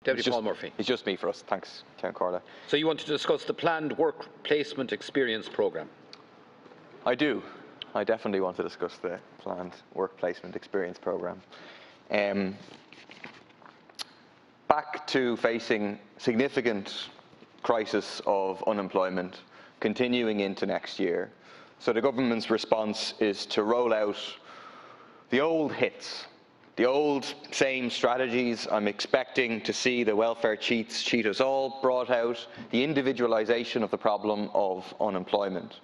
Deputy Paul Murphy. It's just me for us. Thanks, Count Corla. So you want to discuss the planned work placement experience programme? I do. I definitely want to discuss the planned work placement experience programme. Back to facing significant crisis of unemployment continuing into next year. So the government's response is to roll out the old hits, the old same strategies. I'm expecting to see the welfare cheats cheat us all brought out, the individualisation of the problem of unemployment.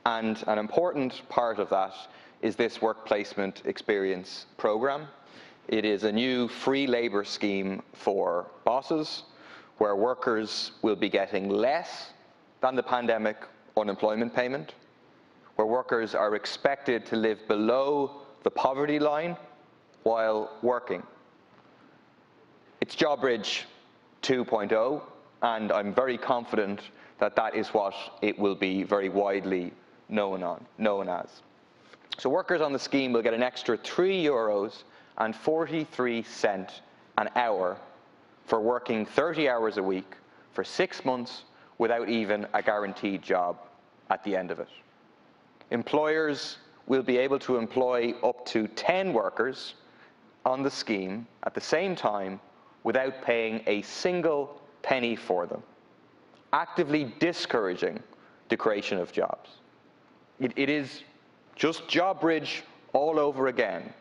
And an important part of that is this work placement experience programme. It is a new free labour scheme for bosses, where workers will be getting less than the pandemic unemployment payment, where workers are expected to live below the poverty line while working. It's JobBridge 2.0, and I'm very confident that that is what it will be very widely known as. So workers on the scheme will get an extra €3.43 an hour for working 30 hours a week for 6 months without even a guaranteed job at the end of it. Employers will be able to employ up to 10 workers on the scheme at the same time without paying a single penny for them, actively discouraging the creation of jobs. It is just JobBridge all over again,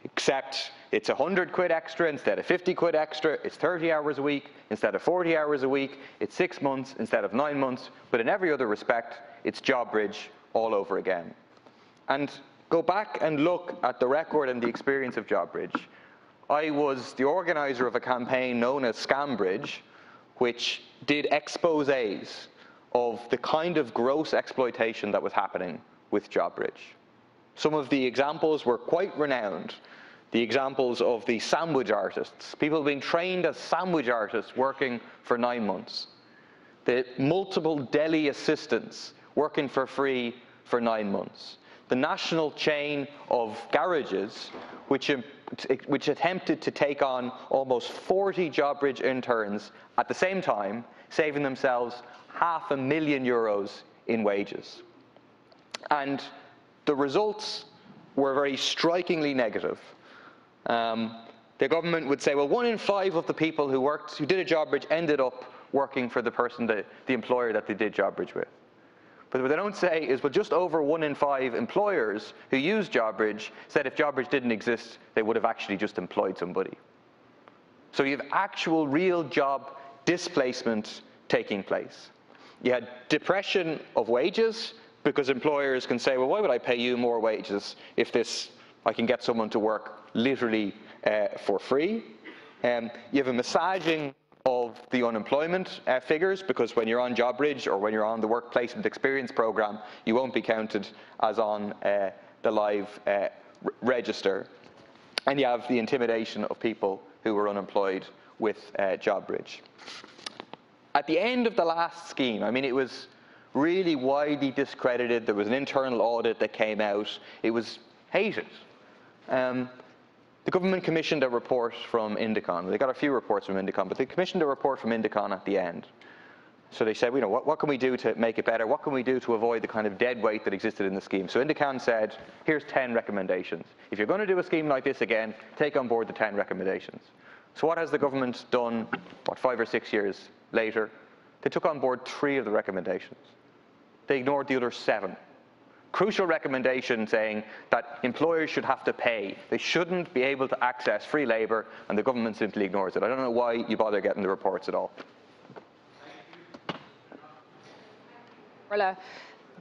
except it's 100 quid extra instead of 50 quid extra, it's 30 hours a week instead of 40 hours a week, it's 6 months instead of 9 months, but in every other respect, it's JobBridge all over again. And go back and look at the record and the experience of JobBridge. I was the organiser of a campaign known as ScamBridge, which did exposés of the kind of gross exploitation that was happening with JobBridge. Some of the examples were quite renowned. The examples of the sandwich artists, people being trained as sandwich artists working for 9 months. The multiple deli assistants working for free for 9 months. The national chain of garages which attempted to take on almost 40 JobBridge interns at the same time, saving themselves €500,000 in wages. And the results were very strikingly negative. The government would say, well, 1 in 5 of the people who did a JobBridge ended up working for the employer that they did JobBridge with. But what they don't say is, well, just over 1 in 5 employers who used JobBridge said if JobBridge didn't exist, they would have actually just employed somebody. So you have actual real job displacement taking place. You had depression of wages, because employers can say, well, why would I pay you more wages if I can get someone to work literally for free? You have a massaging of the unemployment figures, because when you're on JobBridge or when you're on the work placement experience programme, you won't be counted as on the live register. And you have the intimidation of people who were unemployed with JobBridge. At the end of the last scheme, I mean, it was really widely discredited. There was an internal audit that came out. It was hated. The government commissioned a report from Indicon. They got a few reports from Indicon, but they commissioned a report from Indicon at the end. So they said, what can we do to make it better? What can we do to avoid the kind of dead weight that existed in the scheme? So Indicon said, here's 10 recommendations. If you're going to do a scheme like this again, take on board the 10 recommendations. So what has the government done, 5 or 6 years later? They took on board 3 of the recommendations. They ignored the other 7. Crucial recommendation saying that employers should have to pay. They shouldn't be able to access free labour, and the government simply ignores it. I don't know why you bother getting the reports at all.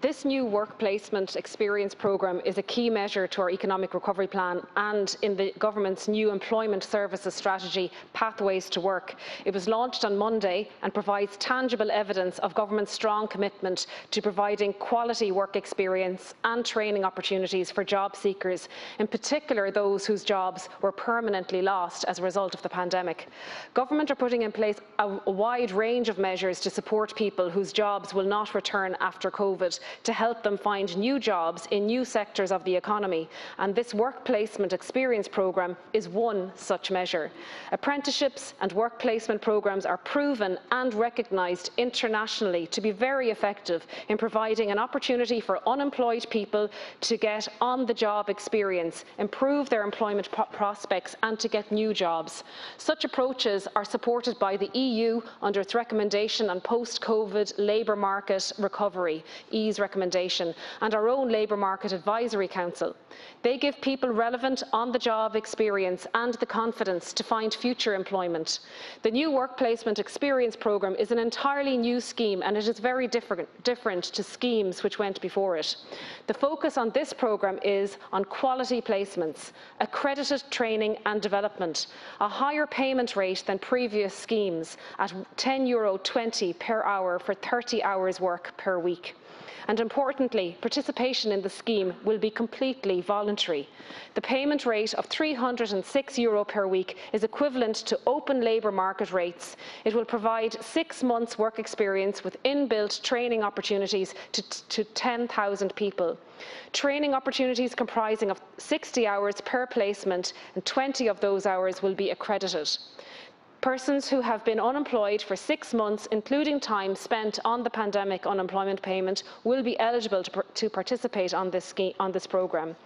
This new work placement experience programme is a key measure to our economic recovery plan and in the government's new employment services strategy, Pathways to Work. It was launched on Monday and provides tangible evidence of government's strong commitment to providing quality work experience and training opportunities for job seekers, in particular those whose jobs were permanently lost as a result of the pandemic. Government are putting in place a wide range of measures to support people whose jobs will not return after COVID. to help them find new jobs in new sectors of the economy, and this work placement experience programme is one such measure. Apprenticeships and work placement programmes are proven and recognised internationally to be very effective in providing an opportunity for unemployed people to get on-the-job experience, improve their employment prospects and to get new jobs. Such approaches are supported by the EU under its recommendation on post-COVID labour market recovery, EASE recommendation, and our own Labour Market Advisory Council. They give people relevant on-the-job experience and the confidence to find future employment. The new Work Placement Experience Programme is an entirely new scheme, and it is very different to schemes which went before it. The focus on this programme is on quality placements, accredited training and development, a higher payment rate than previous schemes at €10.20 per hour for 30 hours work per week. And importantly, participation in the scheme will be completely voluntary. The payment rate of €306 per week is equivalent to open labour market rates. It will provide 6 months' work experience with inbuilt training opportunities to 10,000 people. Training opportunities comprising of 60 hours per placement, and 20 of those hours will be accredited. Persons who have been unemployed for 6 months, including time spent on the pandemic unemployment payment, will be eligible to participate on this programme.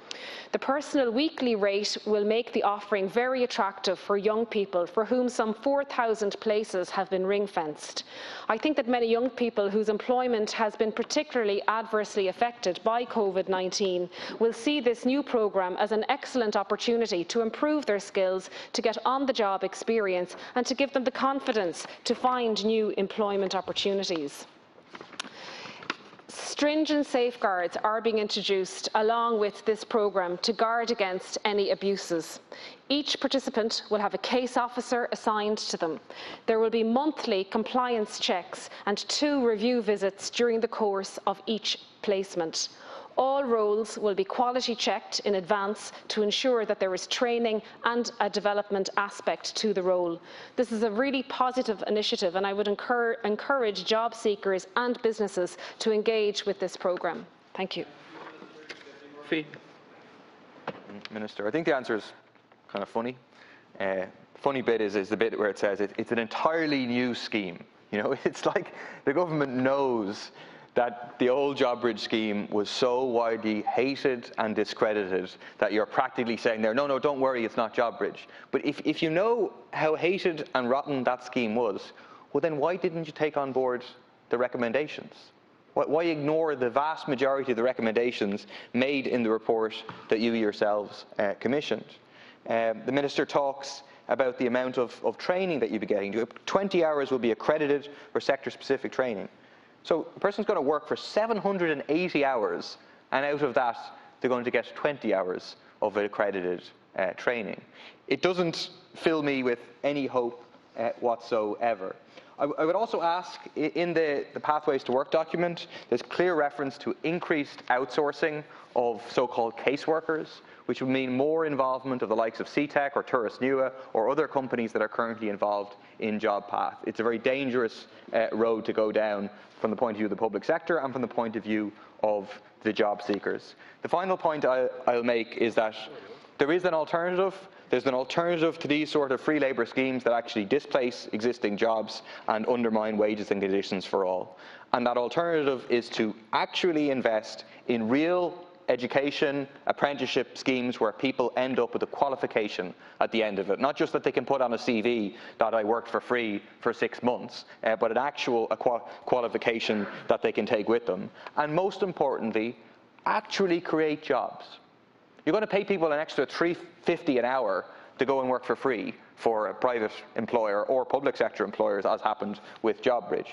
The personal weekly rate will make the offering very attractive for young people, for whom some 4,000 places have been ring-fenced. I think that many young people whose employment has been particularly adversely affected by COVID-19 will see this new programme as an excellent opportunity to improve their skills, to get on-the-job experience, and to give them the confidence to find new employment opportunities. Stringent safeguards are being introduced along with this programme to guard against any abuses. Each participant will have a case officer assigned to them. There will be monthly compliance checks and 2 review visits during the course of each placement. All roles will be quality checked in advance to ensure that there is training and a development aspect to the role. This is a really positive initiative, and I would encourage job seekers and businesses to engage with this programme. Thank you. Minister, I think the answer is kind of funny. Funny bit is the bit where it says it's an entirely new scheme. You know, it's like the government knows that the old JobBridge scheme was so widely hated and discredited that you're practically saying there, no, don't worry, it's not JobBridge. But if you know how hated and rotten that scheme was, well then why didn't you take on board the recommendations? Why ignore the vast majority of the recommendations made in the report that you yourselves commissioned? The Minister talks about the amount of training that you'll be getting. 20 hours will be accredited for sector-specific training. So a person's going to work for 780 hours, and out of that, they're going to get 20 hours of accredited training. It doesn't fill me with any hope whatsoever. I would also ask, in the Pathways to Work document, there's clear reference to increased outsourcing of so-called caseworkers, which would mean more involvement of the likes of CTEC or Tourist Nua or other companies that are currently involved in JobPath. It's a very dangerous road to go down from the point of view of the public sector and from the point of view of the job seekers. The final point I'll make is that there is an alternative. There's an alternative to these sort of free labour schemes that actually displace existing jobs and undermine wages and conditions for all. And that alternative is to actually invest in real education, apprenticeship schemes where people end up with a qualification at the end of it. Not just that they can put on a CV that I worked for free for 6 months, but an actual qualification that they can take with them. And most importantly, actually create jobs. You're going to pay people an extra $3.50 an hour to go and work for free for a private employer or public sector employers, as happened with JobBridge.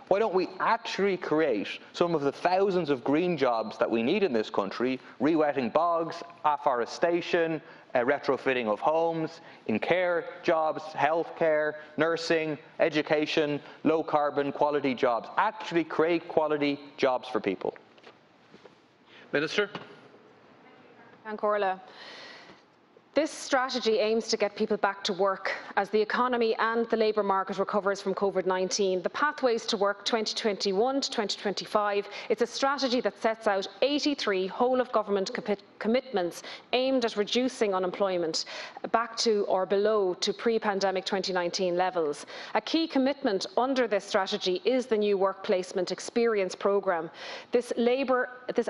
Why don't we actually create some of the thousands of green jobs that we need in this country, rewetting bogs, afforestation, retrofitting of homes, in care jobs, healthcare, nursing, education, low carbon, quality jobs. Actually create quality jobs for people. Minister. Thank Orla. This strategy aims to get people back to work as the economy and the labour market recovers from COVID-19. The Pathways to Work 2021 to 2025, it's a strategy that sets out 83 whole-of-government commitments aimed at reducing unemployment back to or below to pre-pandemic 2019 levels. A key commitment under this strategy is the new Work Placement Experience programme. This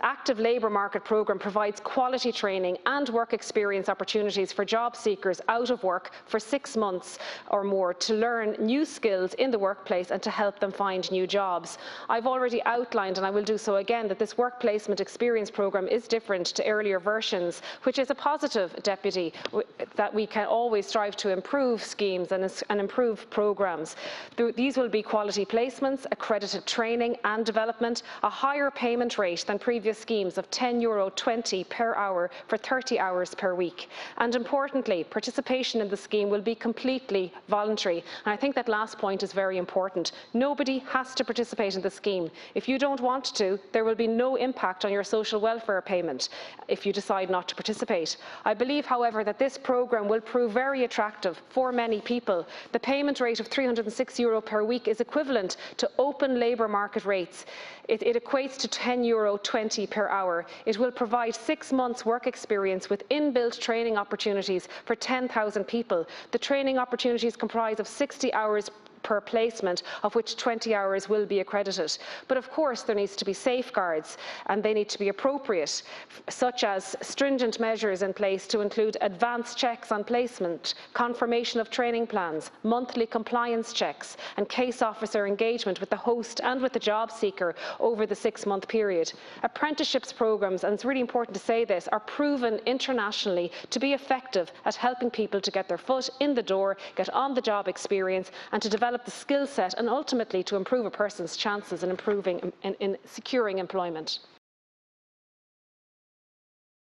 active labour market programme provides quality training and work experience opportunities for job seekers out of work for 6 months or more to learn new skills in the workplace and to help them find new jobs. I've already outlined, and I will do so again, that this Work Placement Experience programme is different to earlier versions, which is a positive, Deputy, that we can always strive to improve schemes and improve programmes. These will be quality placements, accredited training and development, a higher payment rate than previous schemes of €10.20 per hour for 30 hours per week. And importantly, participation in the scheme will be completely voluntary. And I think that last point is very important. Nobody has to participate in the scheme. If you don't want to, there will be no impact on your social welfare payment if you decide not to participate. I believe, however, that this programme will prove very attractive for many people. The payment rate of €306 per week is equivalent to open labour market rates. It equates to €10.20 per hour. It will provide 6 months work experience with inbuilt training opportunities for 10,000 people. The training opportunities comprise of 60 hours per placement, of which 20 hours will be accredited. But of course there needs to be safeguards, and they need to be appropriate, such as stringent measures in place to include advanced checks on placement, confirmation of training plans, monthly compliance checks and case officer engagement with the host and with the job seeker over the 6-month period. Apprenticeships programmes, and it's really important to say this, are proven internationally to be effective at helping people to get their foot in the door, get on the job experience and to develop the skill set and ultimately to improve a person's chances in securing employment.